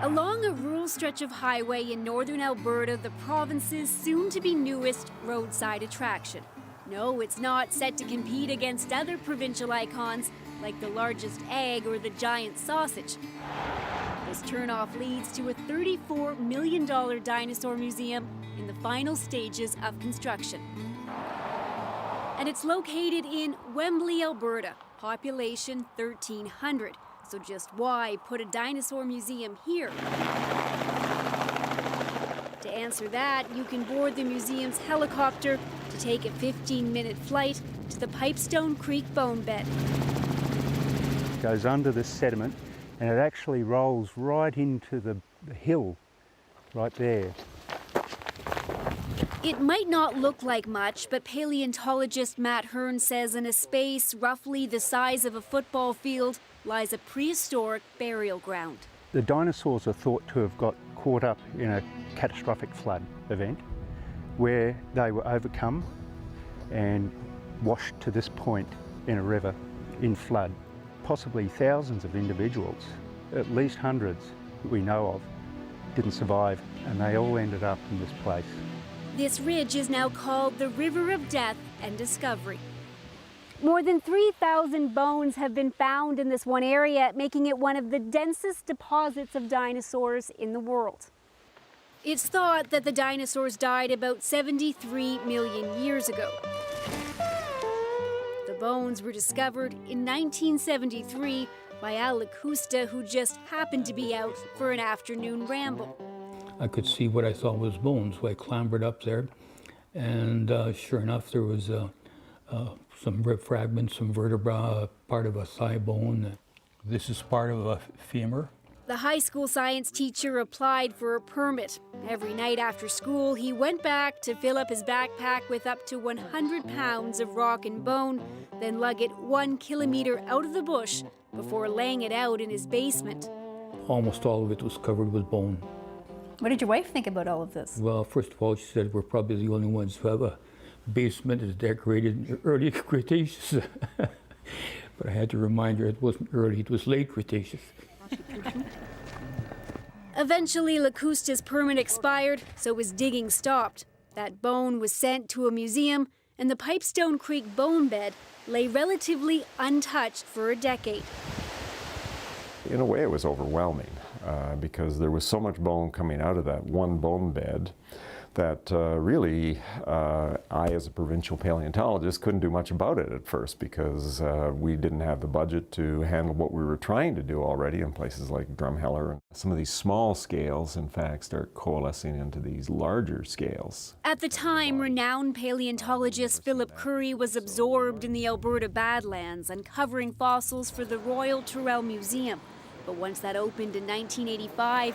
Along a rural stretch of highway in northern Alberta, the province's soon-to-be newest roadside attraction. No, it's not set to compete against other provincial icons like the largest egg or the giant sausage. This turnoff leads to a $34 million dinosaur museum in the final stages of construction. And it's located in Wembley, Alberta, population 1,300. So just why put a dinosaur museum here? To answer that, you can board the museum's helicopter to take a 15-minute flight to the Pipestone Creek bone bed. It goes under the sediment and it actually rolls right into the hill right there. It might not look like much, but paleontologist Matt Hearn says in a space roughly the size of a football field lies a prehistoric burial ground. The dinosaurs are thought to have got caught up in a catastrophic flood event where they were overcome and washed to this point in a river in flood. Possibly thousands of individuals, at least hundreds that we know of, didn't survive, and they all ended up in this place. This ridge is now called the River of Death and Discovery. More than 3,000 bones have been found in this one area, making it one of the densest deposits of dinosaurs in the world. It's thought that the dinosaurs died about 73 million years ago. The bones were discovered in 1973 by Al Lacusta, who just happened to be out for an afternoon ramble. I could see what I thought was bones, so I clambered up there, and sure enough, there was some rib fragments, some vertebra, part of a thigh bone. This is part of a femur. The high school science teacher applied for a permit. Every night after school, he went back to fill up his backpack with up to 100 pounds of rock and bone, then lug it 1 kilometer out of the bush before laying it out in his basement. Almost all of it was covered with bone. What did your wife think about all of this? Well, first of all, she said we're probably the only ones who have a basement that's decorated in the early Cretaceous. But I had to remind her it wasn't early, it was late Cretaceous. Eventually, Lacusta's permit expired, so his digging stopped. That bone was sent to a museum, and the Pipestone Creek bone bed lay relatively untouched for a decade. In a way, it was overwhelming because there was so much bone coming out of that one bone bed that really I, as a provincial paleontologist, couldn't do much about it at first because we didn't have the budget to handle what we were trying to do already in places like Drumheller. Some of these small scales, in fact, start coalescing into these larger scales. At the time, renowned paleontologist Philip Currie was absorbed in the Alberta Badlands, uncovering fossils for the Royal Tyrrell Museum. But once that opened in 1985,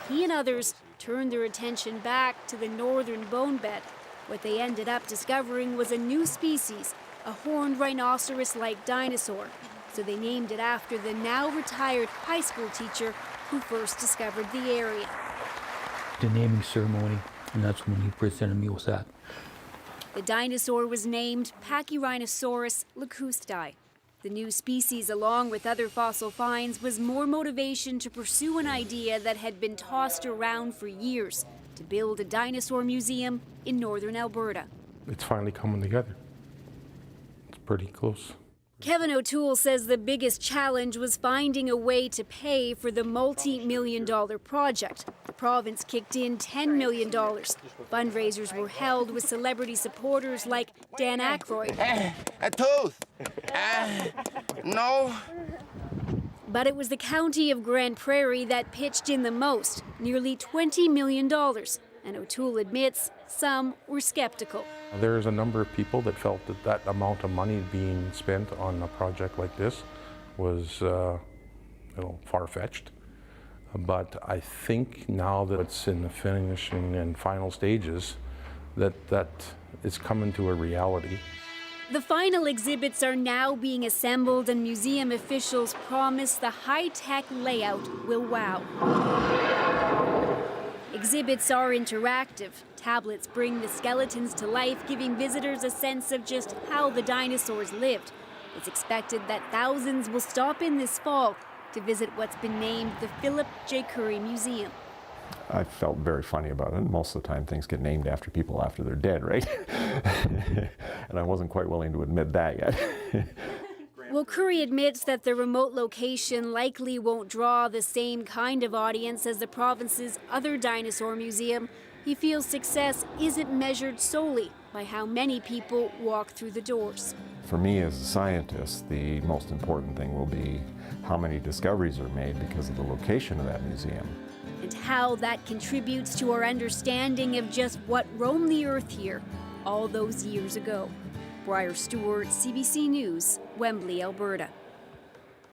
he and others turned their attention back to the northern bone bed. What they ended up discovering was a new species, a horned rhinoceros-like dinosaur. So they named it after the now retired high school teacher who first discovered the area. The naming ceremony, and that's when he presented me with that. The dinosaur was named Pachyrhinosaurus lacustae. The new species, along with other fossil finds, was more motivation to pursue an idea that had been tossed around for years, to build a dinosaur museum in northern Alberta. It's finally coming together. It's pretty close. Kevin O'Toole says the biggest challenge was finding a way to pay for the multi-million-dollar project. The province kicked in $10 million. Fundraisers were held with celebrity supporters like Dan Aykroyd. A tooth! No. But it was the county of Grande Prairie that pitched in the most, nearly $20 million. And O'Toole admits some were skeptical. There's a number of people that felt that that amount of money being spent on a project like this was far-fetched. But I think now that it's in the finishing and final stages, that it's coming to a reality. The final exhibits are now being assembled, and museum officials promise the high-tech layout will wow. Exhibits are interactive. Tablets bring the skeletons to life, giving visitors a sense of just how the dinosaurs lived. It's expected that thousands will stop in this fall to visit what's been named the PJ Currie Museum. I felt very funny about it. Most of the time things get named after people after they're dead, right? And I wasn't quite willing to admit that yet. Well, Currie admits that the remote location likely won't draw the same kind of audience as the province's other dinosaur museum. He feels success isn't measured solely by how many people walk through the doors. For me as a scientist, the most important thing will be how many discoveries are made because of the location of that museum. And how that contributes to our understanding of just what roamed the earth here all those years ago. Briar Stewart, CBC News, Wembley, Alberta.